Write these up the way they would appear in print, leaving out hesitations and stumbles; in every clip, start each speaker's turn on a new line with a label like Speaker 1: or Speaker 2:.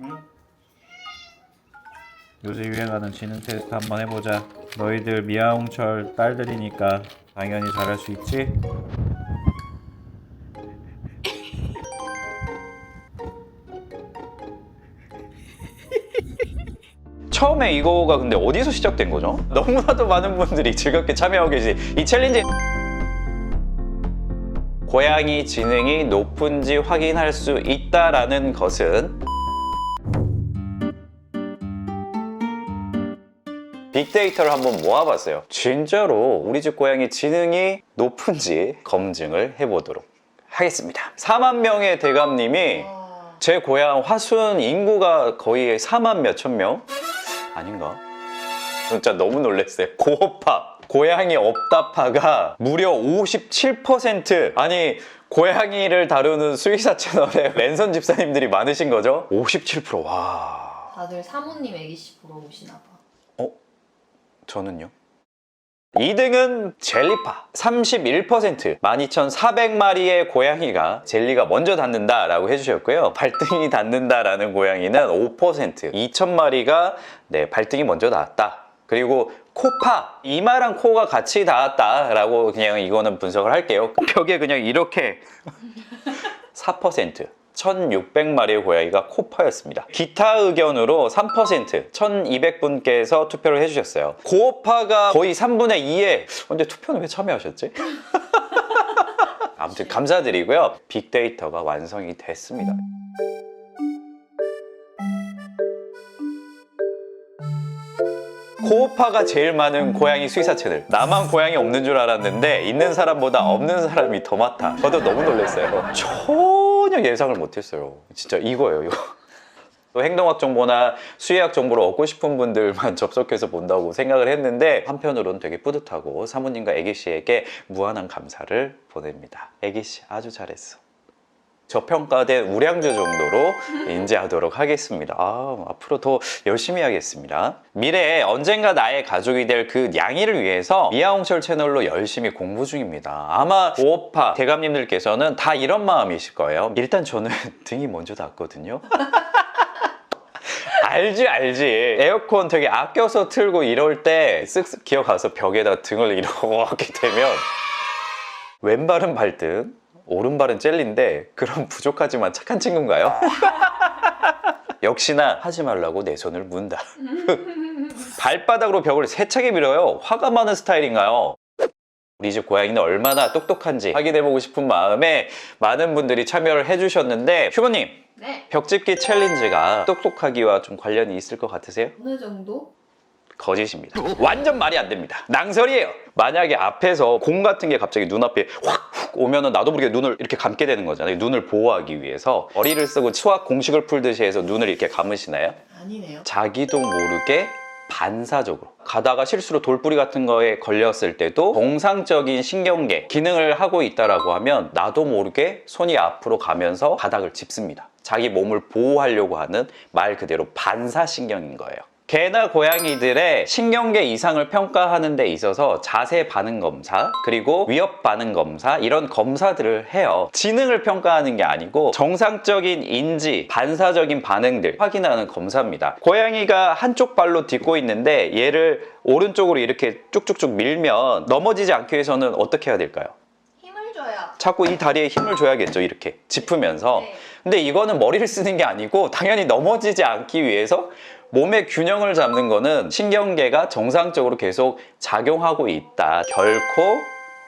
Speaker 1: 응? 요새 유행하는 지능 테스트 한번 해보자. 너희들 미아홍철 딸들이니까 당연히 잘할 수 있지?
Speaker 2: 처음에 이거가 근데 어디서 시작된 거죠? 너무나도 많은 분들이 즐겁게 참여하고 계시 이 챌린지. 고양이 지능이 높은지 확인할 수 있다라는 것은 빅데이터를 한번 모아봤어요. 진짜로 우리 집 고양이 지능이 높은지 검증을 해보도록 하겠습니다. 4만 명의 대감님이 제 고향 화순 인구가 거의 4만 몇천 명? 아닌가? 진짜 너무 놀랐어요. 고호파, 고양이 없다파가 무려 57%. 아니 고양이를 다루는 수의사 채널에 랜선 집사님들이 많으신 거죠? 57%. 와.
Speaker 3: 다들 사모님 애기씨 보러 오시나 봐.
Speaker 2: 저는요? 2등은 젤리파 31%. 12,400마리의 고양이가 젤리가 먼저 닿는다라고 해주셨고요. 발등이 닿는다라는 고양이는 5%. 2,000마리가 발등이 먼저 닿았다. 그리고 코파, 이마랑 코가 같이 닿았다라고 그냥 이거는 분석을 할게요. 벽에 그냥 이렇게 4%. 1,600마리의 고양이가 코파였습니다. 기타 의견으로 3%, 1,200분께서 투표를 해주셨어요. 고호파가 거의 3분의 2에 근데 투표는 왜 참여하셨지? 아무튼 감사드리고요. 빅데이터가 완성이 됐습니다. 고호파가 제일 많은 고양이 수의사 채널. 나만 고양이 없는 줄 알았는데 있는 사람보다 없는 사람이 더 많다. 저도 너무 놀랐어요. 전혀 예상을 못했어요. 진짜 이거예요, 이거. 또 행동학 정보나 수의학 정보를 얻고 싶은 분들만 접속해서 본다고 생각을 했는데 한편으로는 되게 뿌듯하고 사모님과 애기씨에게 무한한 감사를 보냅니다. 애기씨 아주 잘했어. 저평가된 우량주 정도로 인지하도록 하겠습니다. 앞으로 더 열심히 하겠습니다. 미래에 언젠가 나의 가족이 될 그 냥이를 위해서 미아홍철 채널로 열심히 공부 중입니다. 아마 고호파 대감님들께서는 다 이런 마음이실 거예요. 일단 저는 등이 먼저 닿거든요. 알지. 에어컨 되게 아껴서 틀고 이럴 때 쓱쓱 기어가서 벽에다 등을 이렇게 대면 왼발은 발등, 오른발은 젤리인데 그럼 부족하지만 착한 친구인가요? 역시나 하지 말라고 내 손을 문다. 발바닥으로 벽을 세차게 밀어요. 화가 많은 스타일인가요? 우리 집 고양이는 얼마나 똑똑한지 확인해보고 싶은 마음에 많은 분들이 참여를 해주셨는데 휴버님,
Speaker 3: 네.
Speaker 2: 벽짓기 챌린지가 똑똑하기와 좀 관련이 있을 것 같으세요?
Speaker 3: 어느 정도?
Speaker 2: 거짓입니다. 완전 말이 안 됩니다. 낭설이에요. 만약에 앞에서 공 같은 게 갑자기 눈앞에 확 오면은 나도 모르게 눈을 이렇게 감게 되는 거잖아요. 눈을 보호하기 위해서 어리를 쓰고 수학 공식을 풀듯이 해서 눈을 이렇게 감으시나요?
Speaker 3: 아니네요.
Speaker 2: 자기도 모르게 반사적으로 가다가 실수로 돌뿌리 같은 거에 걸렸을 때도 정상적인 신경계 기능을 하고 있다라고 하면 나도 모르게 손이 앞으로 가면서 바닥을 짚습니다. 자기 몸을 보호하려고 하는 말 그대로 반사신경인 거예요. 개나 고양이들의 신경계 이상을 평가하는 데 있어서 자세 반응 검사, 그리고 위협 반응 검사 이런 검사들을 해요. 지능을 평가하는 게 아니고 정상적인 인지, 반사적인 반응들 확인하는 검사입니다. 고양이가 한쪽 발로 딛고 있는데 얘를 오른쪽으로 이렇게 쭉쭉쭉 밀면 넘어지지 않기 위해서는 어떻게 해야 될까요?
Speaker 3: 힘을 줘요.
Speaker 2: 자꾸 이 다리에 힘을 줘야겠죠. 이렇게 짚으면서.
Speaker 3: 네.
Speaker 2: 근데 이거는 머리를 쓰는 게 아니고 당연히 넘어지지 않기 위해서 몸의 균형을 잡는 거는 신경계가 정상적으로 계속 작용하고 있다. 결코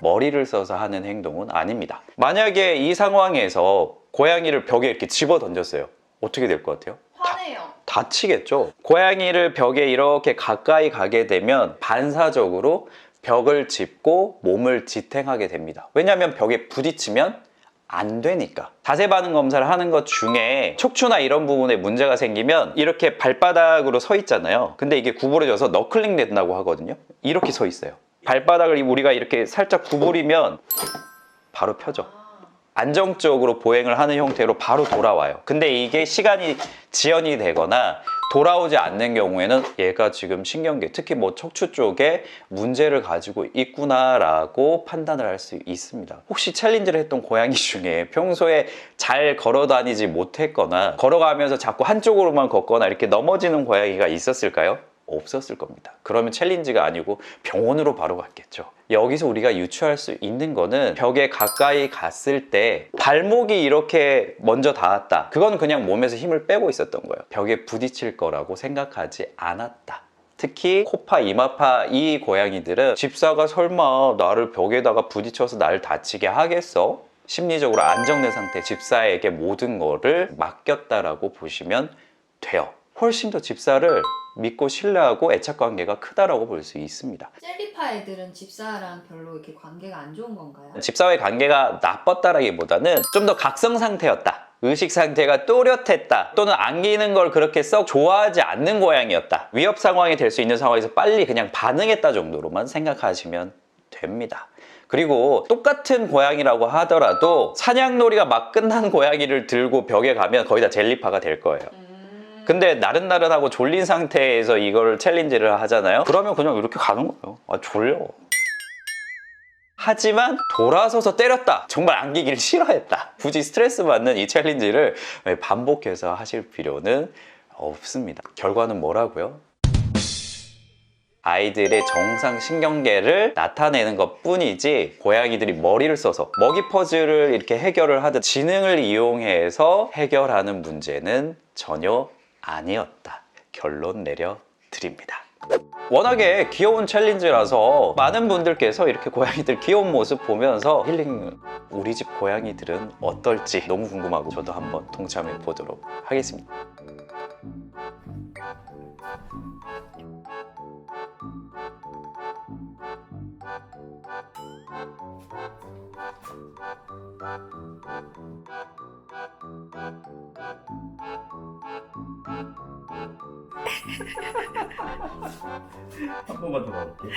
Speaker 2: 머리를 써서 하는 행동은 아닙니다. 만약에 이 상황에서 고양이를 벽에 이렇게 집어 던졌어요. 어떻게 될 것 같아요?
Speaker 3: 화내요.
Speaker 2: 다치겠죠. 고양이를 벽에 이렇게 가까이 가게 되면 반사적으로 벽을 짚고 몸을 지탱하게 됩니다. 왜냐하면 벽에 부딪히면 안 되니까. 자세 반응 검사를 하는 것 중에 척추나 이런 부분에 문제가 생기면 이렇게 발바닥으로 서 있잖아요. 근데 이게 구부러져서 너클링 된다고 하거든요. 이렇게 서 있어요. 발바닥을 우리가 이렇게 살짝 구부리면 바로 펴져. 안정적으로 보행을 하는 형태로 바로 돌아와요. 근데 이게 시간이 지연이 되거나 돌아오지 않는 경우에는 얘가 지금 신경계, 특히 뭐 척추 쪽에 문제를 가지고 있구나라고 판단을 할 수 있습니다. 혹시 챌린지를 했던 고양이 중에 평소에 잘 걸어 다니지 못했거나 걸어가면서 자꾸 한쪽으로만 걷거나 이렇게 넘어지는 고양이가 있었을까요? 없었을 겁니다. 그러면 챌린지가 아니고 병원으로 바로 갔겠죠. 여기서 우리가 유추할 수 있는 거는 벽에 가까이 갔을 때 발목이 이렇게 먼저 닿았다. 그건 그냥 몸에서 힘을 빼고 있었던 거예요. 벽에 부딪힐 거라고 생각하지 않았다. 특히 코파, 이마파 이 고양이들은 집사가 설마 나를 벽에다가 부딪혀서 나를 다치게 하겠어? 심리적으로 안정된 상태, 집사에게 모든 거를 맡겼다라고 보시면 돼요. 훨씬 더 집사를 믿고 신뢰하고 애착 관계가 크다라고 볼 수 있습니다.
Speaker 3: 젤리파 애들은 집사랑 별로 이렇게 관계가 안 좋은 건가요?
Speaker 2: 집사와의 관계가 나빴다라기보다는 좀 더 각성 상태였다. 의식 상태가 또렷했다. 또는 안기는 걸 그렇게 썩 좋아하지 않는 고양이였다. 위협 상황이 될 수 있는 상황에서 빨리 그냥 반응했다 정도로만 생각하시면 됩니다. 그리고 똑같은 고양이라고 하더라도 사냥놀이가 막 끝난 고양이를 들고 벽에 가면 거의 다 젤리파가 될 거예요. 근데 나른나른하고 졸린 상태에서 이걸 챌린지를 하잖아요. 그러면 그냥 이렇게 가는 거예요. 아, 졸려. 하지만 돌아서서 때렸다. 정말 안기기를 싫어했다. 굳이 스트레스 받는 이 챌린지를 반복해서 하실 필요는 없습니다. 결과는 뭐라고요? 아이들의 정상 신경계를 나타내는 것 뿐이지 고양이들이 머리를 써서 먹이 퍼즐을 이렇게 해결을 하듯 지능을 이용해서 해결하는 문제는 전혀 아니었다. 결론 내려드립니다. 워낙에 귀여운 챌린지라서 많은 분들께서 이렇게 고양이들 귀여운 모습 보면서 힐링, 우리 집 고양이들은 어떨지 너무 궁금하고 저도 한번 동참해 보도록 하겠습니다.
Speaker 1: 한 번만 더 가볼게.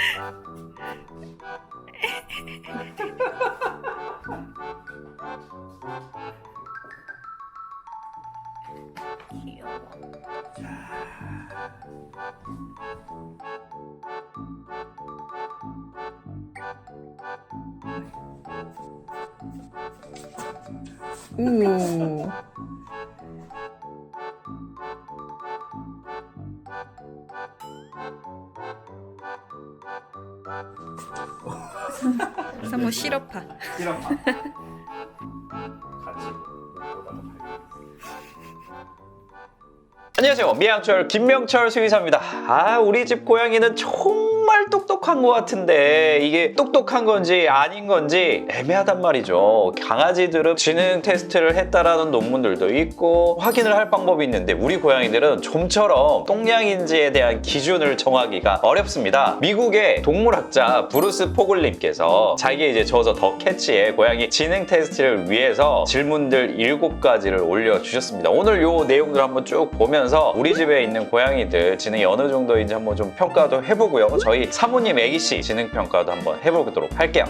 Speaker 4: 오. 상모 실업파.
Speaker 1: 실험파. 같이
Speaker 2: 안녕하세요. 미양철 김명철 수의사입니다. 우리 집 고양이는 정말 똑똑한 것 같은데 이게 똑똑한 건지 아닌 건지 애매하단 말이죠. 강아지들은 지능 테스트를 했다라는 논문들도 있고 확인을 할 방법이 있는데 우리 고양이들은 좀처럼 똥냥인지에 대한 기준을 정하기가 어렵습니다. 미국의 동물학자 브루스 포글님께서 자기의 이제 저서 더 캐치의 고양이 지능 테스트를 위해서 질문들 7가지를 올려주셨습니다. 오늘 요 내용들 한번 쭉 보면서 우리 집에 있는 고양이들 지능이 어느 정도인지 한번 좀 평가도 해보고요. 저희 사모님 애기씨 지능 평가도 한번 해보도록 할게요.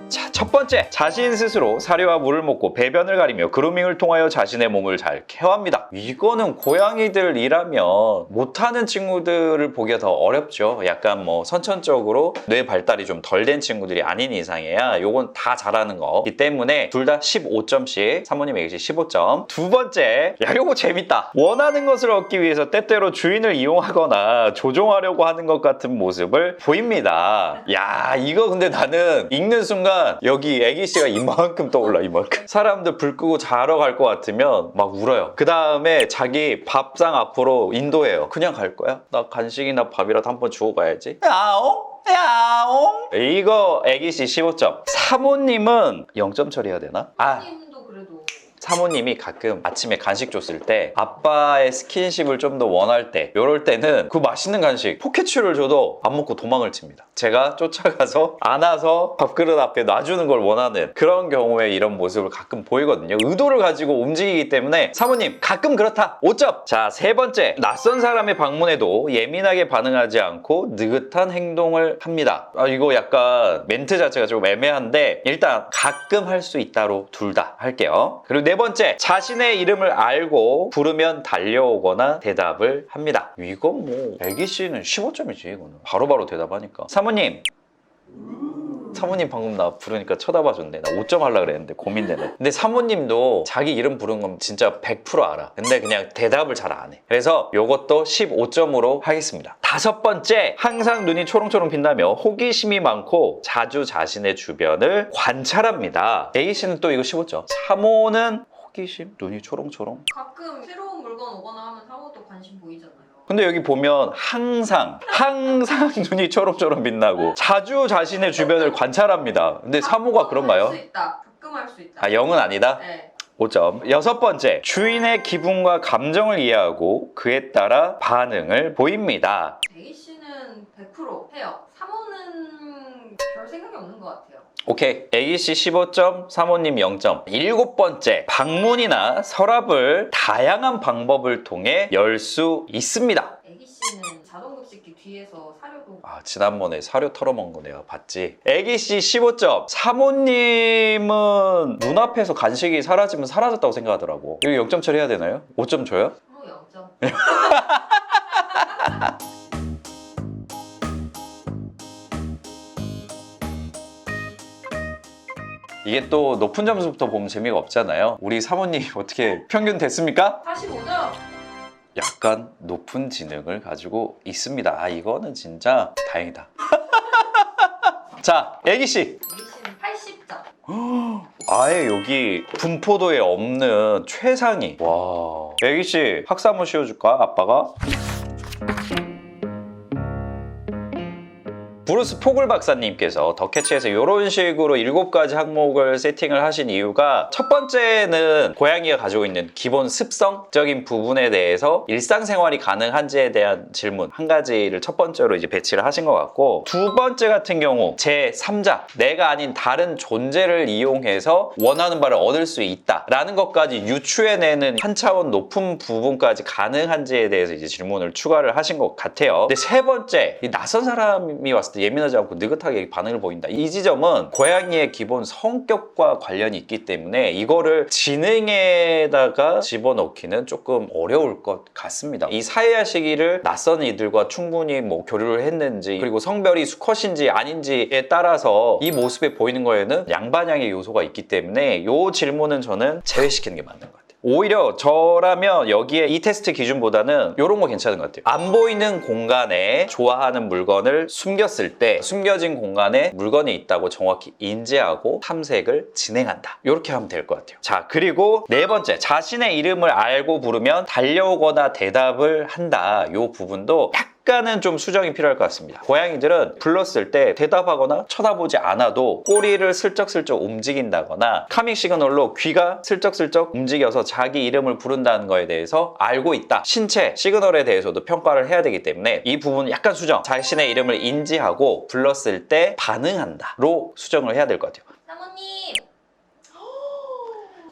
Speaker 2: 자, 첫 번째, 자신 스스로 사료와 물을 먹고 배변을 가리며 그루밍을 통하여 자신의 몸을 잘 케어합니다. 이거는 고양이들이라면 못하는 친구들을 보기가 더 어렵죠. 약간 뭐 선천적으로 뇌 발달이 좀 덜 된 친구들이 아닌 이상해야 요건 다 잘하는 거기 때문에 둘 다 15점씩, 사모님 애기씨 15점. 두 번째, 야 요거 재밌다. 원하는 것을 얻기 위해서 때때로 주인을 이용하거나 조종하려고 하는 것 같은 모습을 보입니다. 야 이거 근데 나는 읽는 순간 여기 애기씨가 이만큼 떠올라. 이만큼. 사람들 불 끄고 자러 갈 것 같으면 막 울어요. 그 다음에 자기 밥상 앞으로 인도해요. 그냥 갈 거야? 나 간식이나 밥이라도 한번 주고 가야지. 야옹? 야옹? 이거 애기씨 15점. 사모님은 0점 처리해야 되나?
Speaker 3: 님도 그래도
Speaker 2: 사모님이 가끔 아침에 간식 줬을 때 아빠의 스킨십을 좀 더 원할 때 이럴 때는 그 맛있는 간식 포켓츄를 줘도 안 먹고 도망을 칩니다. 제가 쫓아가서 안아서 밥그릇 앞에 놔주는 걸 원하는 그런 경우에 이런 모습을 가끔 보이거든요. 의도를 가지고 움직이기 때문에 사모님 가끔 그렇다 5점. 자, 세 번째, 낯선 사람의 방문에도 예민하게 반응하지 않고 느긋한 행동을 합니다. 이거 약간 멘트 자체가 좀 애매한데 일단 가끔 할 수 있다로 둘 다 할게요. 그리고 네 번째, 자신의 이름을 알고 부르면 달려오거나 대답을 합니다. 이건 뭐 애기씨는 15점이지. 이거는 바로바로 대답하니까. 사모님 방금 나 부르니까 쳐다봐줬네. 나 5점 하려고 그랬는데 고민되네. 근데 사모님도 자기 이름 부른 건 진짜 100% 알아. 근데 그냥 대답을 잘 안 해. 그래서 이것도 15점으로 하겠습니다. 다섯 번째, 항상 눈이 초롱초롱 빛나며 호기심이 많고 자주 자신의 주변을 관찰합니다. A씨는 또 이거 15점. 사모는 호기심, 눈이 초롱초롱.
Speaker 3: 가끔 새로운 물건 오거나 하면 사모도 관심 보이잖아요.
Speaker 2: 근데 여기 보면 항상 눈이 초롱초롱 빛나고 자주 자신의 주변을 관찰합니다. 근데 사모가 그런가요?
Speaker 3: 할 수 있다. 가끔 할 수 있다.
Speaker 2: 아, 0은 아니다?
Speaker 3: 네.
Speaker 2: 5점. 여섯 번째, 주인의 기분과 감정을 이해하고 그에 따라 반응을 보입니다.
Speaker 3: 대기 씨는 100% 해요. 사모는 별 생각이 없는 것 같아요.
Speaker 2: 오케이. 애기씨 15점, 사모님 0점. 일곱 번째, 방문이나 서랍을 다양한 방법을 통해 열 수 있습니다.
Speaker 3: 애기 씨는 자동급식기 뒤에서 사료도
Speaker 2: 지난번에 사료 털어먹은 거 내가 봤지. 애기씨 15점. 사모님은 눈앞에서 간식이 사라지면 사라졌다고 생각하더라고. 여기 0점 처리해야 되나요? 5점 줘요?
Speaker 3: 서로 0점.
Speaker 2: 이게 또 높은 점수부터 보면 재미가 없잖아요. 우리 사모님 어떻게 평균 됐습니까?
Speaker 3: 45점.
Speaker 2: 약간 높은 지능을 가지고 있습니다. 이거는 진짜 다행이다. 자, 애기씨.
Speaker 3: 애기 씨는 80점.
Speaker 2: 아예 여기 분포도에 없는 최상위. 와. 애기씨, 학사 한번 씌워줄까? 아빠가? 브루스 포글 박사님께서 더 캐치에서 이런 식으로 7가지 항목을 세팅을 하신 이유가, 첫 번째는 고양이가 가지고 있는 기본 습성적인 부분에 대해서 일상생활이 가능한지에 대한 질문 한 가지를 첫 번째로 이제 배치를 하신 것 같고, 두 번째 같은 경우 제3자, 내가 아닌 다른 존재를 이용해서 원하는 바를 얻을 수 있다라는 것까지 유추해내는 한 차원 높은 부분까지 가능한지에 대해서 이제 질문을 추가를 하신 것 같아요. 근데 세 번째, 이 낯선 사람이 왔을 때 예민하지 않고 느긋하게 반응을 보인다. 이 지점은 고양이의 기본 성격과 관련이 있기 때문에 이거를 지능에다가 집어넣기는 조금 어려울 것 같습니다. 이 사회화 시기를 낯선 이들과 충분히 뭐 교류를 했는지, 그리고 성별이 수컷인지 아닌지에 따라서 이 모습에 보이는 거에는 양반향의 요소가 있기 때문에 이 질문은 저는 제외시키는 게 맞는 것 같아요. 오히려 저라면 여기에 이 테스트 기준보다는 이런 거 괜찮은 것 같아요. 안 보이는 공간에 좋아하는 물건을 숨겼을 때 숨겨진 공간에 물건이 있다고 정확히 인지하고 탐색을 진행한다. 이렇게 하면 될 것 같아요. 자, 그리고 네 번째, 자신의 이름을 알고 부르면 달려오거나 대답을 한다. 이 부분도 약간은 좀 수정이 필요할 것 같습니다. 고양이들은 불렀을 때 대답하거나 쳐다보지 않아도 꼬리를 슬쩍슬쩍 움직인다거나 카밍 시그널로 귀가 슬쩍슬쩍 움직여서 자기 이름을 부른다는 거에 대해서 알고 있다. 신체 시그널에 대해서도 평가를 해야 되기 때문에 이 부분은 약간 수정, 자신의 이름을 인지하고 불렀을 때 반응한다로 수정을 해야 될 것 같아요.
Speaker 3: 사모님.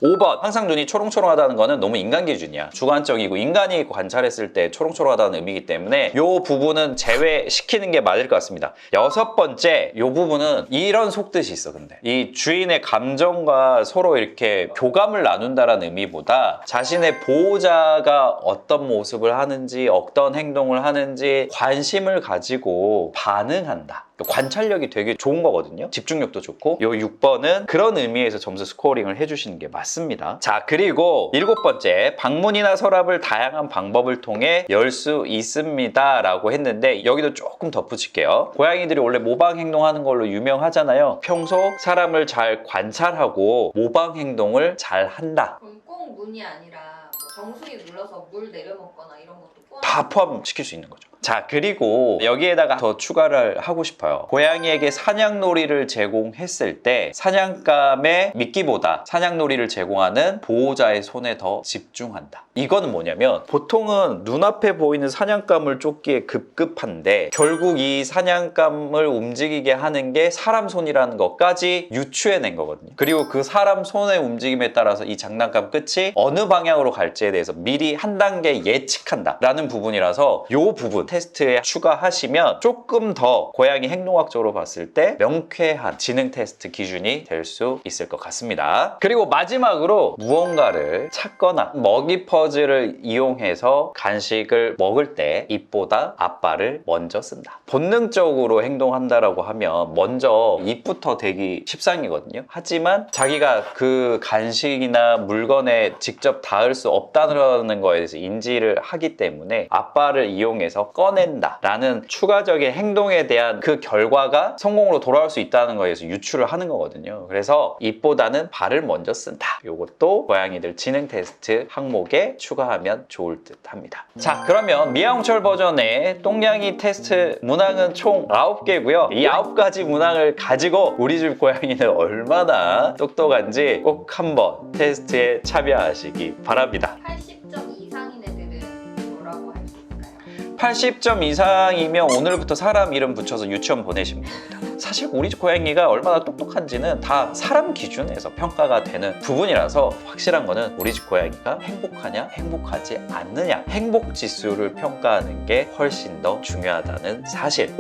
Speaker 2: 5번, 항상 눈이 초롱초롱하다는 거는 너무 인간 기준이야. 주관적이고 인간이 관찰했을 때 초롱초롱하다는 의미이기 때문에 이 부분은 제외시키는 게 맞을 것 같습니다. 여섯 번째, 이 부분은 이런 속뜻이 있어. 근데 이 주인의 감정과 서로 이렇게 교감을 나눈다라는 의미보다 자신의 보호자가 어떤 모습을 하는지, 어떤 행동을 하는지 관심을 가지고 반응한다. 관찰력이 되게 좋은 거거든요. 집중력도 좋고. 요 6번은 그런 의미에서 점수 스코어링을 해주시는 게 맞습니다. 자, 그리고 7번째, 방문이나 서랍을 다양한 방법을 통해 열 수 있습니다 라고 했는데, 여기도 조금 덧붙일게요. 고양이들이 원래 모방 행동하는 걸로 유명하잖아요. 평소 사람을 잘 관찰하고 모방 행동을 잘 한다.
Speaker 3: 그럼 꼭 문이 아니라 뭐 정수기 눌러서 물 내려 먹거나 이런 것도 포함.
Speaker 2: 다 포함시킬 수 있는 거죠. 자, 그리고 여기에다가 더 추가를 하고 싶어요. 고양이에게 사냥놀이를 제공했을 때 사냥감의 미끼보다 사냥놀이를 제공하는 보호자의 손에 더 집중한다. 이거는 뭐냐면 보통은 눈앞에 보이는 사냥감을 쫓기에 급급한데 결국 이 사냥감을 움직이게 하는 게 사람 손이라는 것까지 유추해낸 거거든요. 그리고 그 사람 손의 움직임에 따라서 이 장난감 끝이 어느 방향으로 갈지에 대해서 미리 한 단계 예측한다 라는 부분이라서 이 부분 테스트에 추가하시면 조금 더 고양이 행동학적으로 봤을 때 명쾌한 지능 테스트 기준이 될 수 있을 것 같습니다. 그리고 마지막으로 무언가를 찾거나 먹이 퍼즐을 이용해서 간식을 먹을 때 입보다 앞발을 먼저 쓴다. 본능적으로 행동한다라고 하면 먼저 입부터 대기 십상이거든요. 하지만 자기가 그 간식이나 물건에 직접 닿을 수 없다는 거에 대해서 인지를 하기 때문에 앞발을 이용해서 꺼낸다 라는 추가적인 행동에 대한 그 결과가 성공으로 돌아올 수 있다는 거에서 유추를 하는 거거든요. 그래서 입보다는 발을 먼저 쓴다. 이것도 고양이들 지능 테스트 항목에 추가하면 좋을 듯 합니다. 자, 그러면 미아홍철 버전의 똥냥이 테스트 문항은 총 9개고요. 이 9가지 문항을 가지고 우리 집 고양이는 얼마나 똑똑한지 꼭 한번 테스트에 참여하시기 바랍니다.
Speaker 3: 80점 이상인 애들은 뭐라고 할 수 있을까요?
Speaker 2: 80점 이상이면 오늘부터 사람 이름 붙여서 유치원 보내시면 됩니다. 사실 우리 집 고양이가 얼마나 똑똑한지는 다 사람 기준에서 평가가 되는 부분이라서 확실한 거는 우리 집 고양이가 행복하냐 행복하지 않느냐 행복 지수를 평가하는 게 훨씬 더 중요하다는 사실.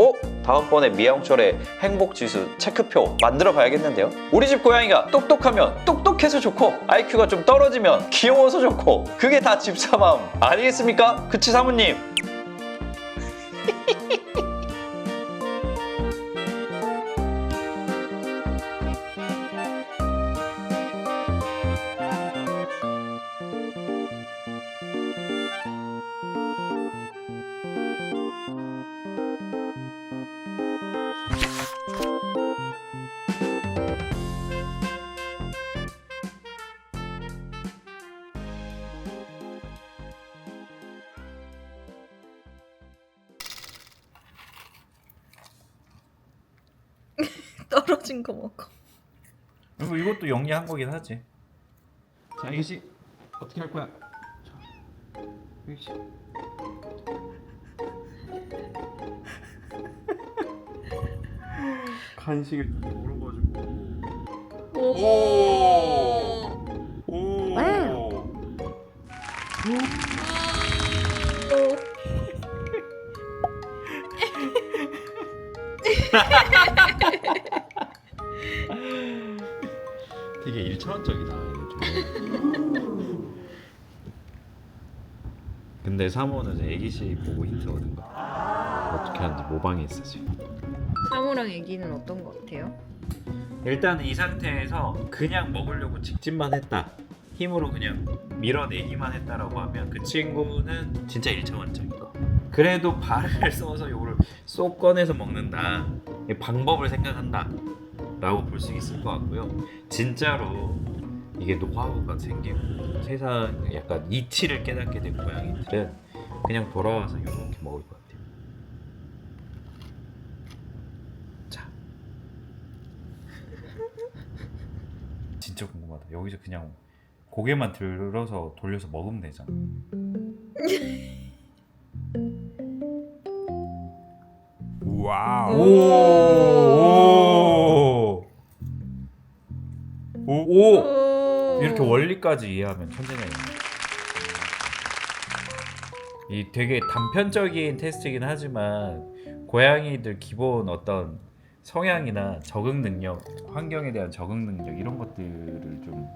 Speaker 2: 다음번에 미아홍철의 행복 지수 체크표 만들어 봐야겠는데요. 우리 집 고양이가 똑똑하면 똑똑해서 좋고 IQ가 좀 떨어지면 귀여워서 좋고 그게 다 집사 마음 아니겠습니까? 그치 사모님?
Speaker 4: 떨어진 거 먹어.
Speaker 1: 그리고 이것도 영리한 거긴 하지. 자, 이것이 어떻게 할 거야? 자, 이것이 간식을 물어가지고.
Speaker 4: 오.
Speaker 1: 오. 되게 일차원적이다. 근데 사모는 애기씨 보고 힌트 얻은 거 어떻게 하는지 모방했어 지금.
Speaker 4: 사모랑 애기는 어떤 거 같아요?
Speaker 1: 일단 이 상태에서 그냥 먹으려고 직진만 했다, 힘으로 그냥 밀어내기만 했다라고 하면 그 친구는 진짜 일차원적인 거. 그래도 발을 써서 요거를 쏙 꺼내서 먹는다, 이 방법을 생각한다 라고 볼 수 있을 것 같고요. 진짜로 이게 노하우가 생기고 세상 약간 이치를 깨닫게 된 고양이들은 그냥 돌아와서 이렇게 먹을 것 같아요. 자, 진짜 궁금하다. 여기서 그냥 고개만 들어서 돌려서 먹으면 되잖아. 와우. 오. 이렇게 원리까지 이해하면 천재네. 이 되게 단편적인 테스트이긴 하지만 고양이들 기본 어떤 성향이나 적응 능력, 환경에 대한 적응 능력 이런 것들을 좀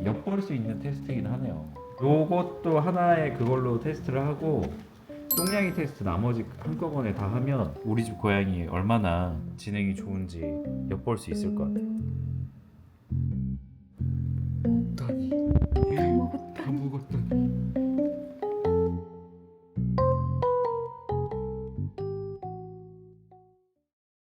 Speaker 1: 엿볼 수 있는 테스트이긴 하네요. 요것도 하나의 그걸로 테스트를 하고 똥냥이 테스트 나머지 한꺼번에 다 하면 우리 집 고양이 얼마나 지능이 좋은지 엿볼 수 있을 것 같아요. 다 먹었다니.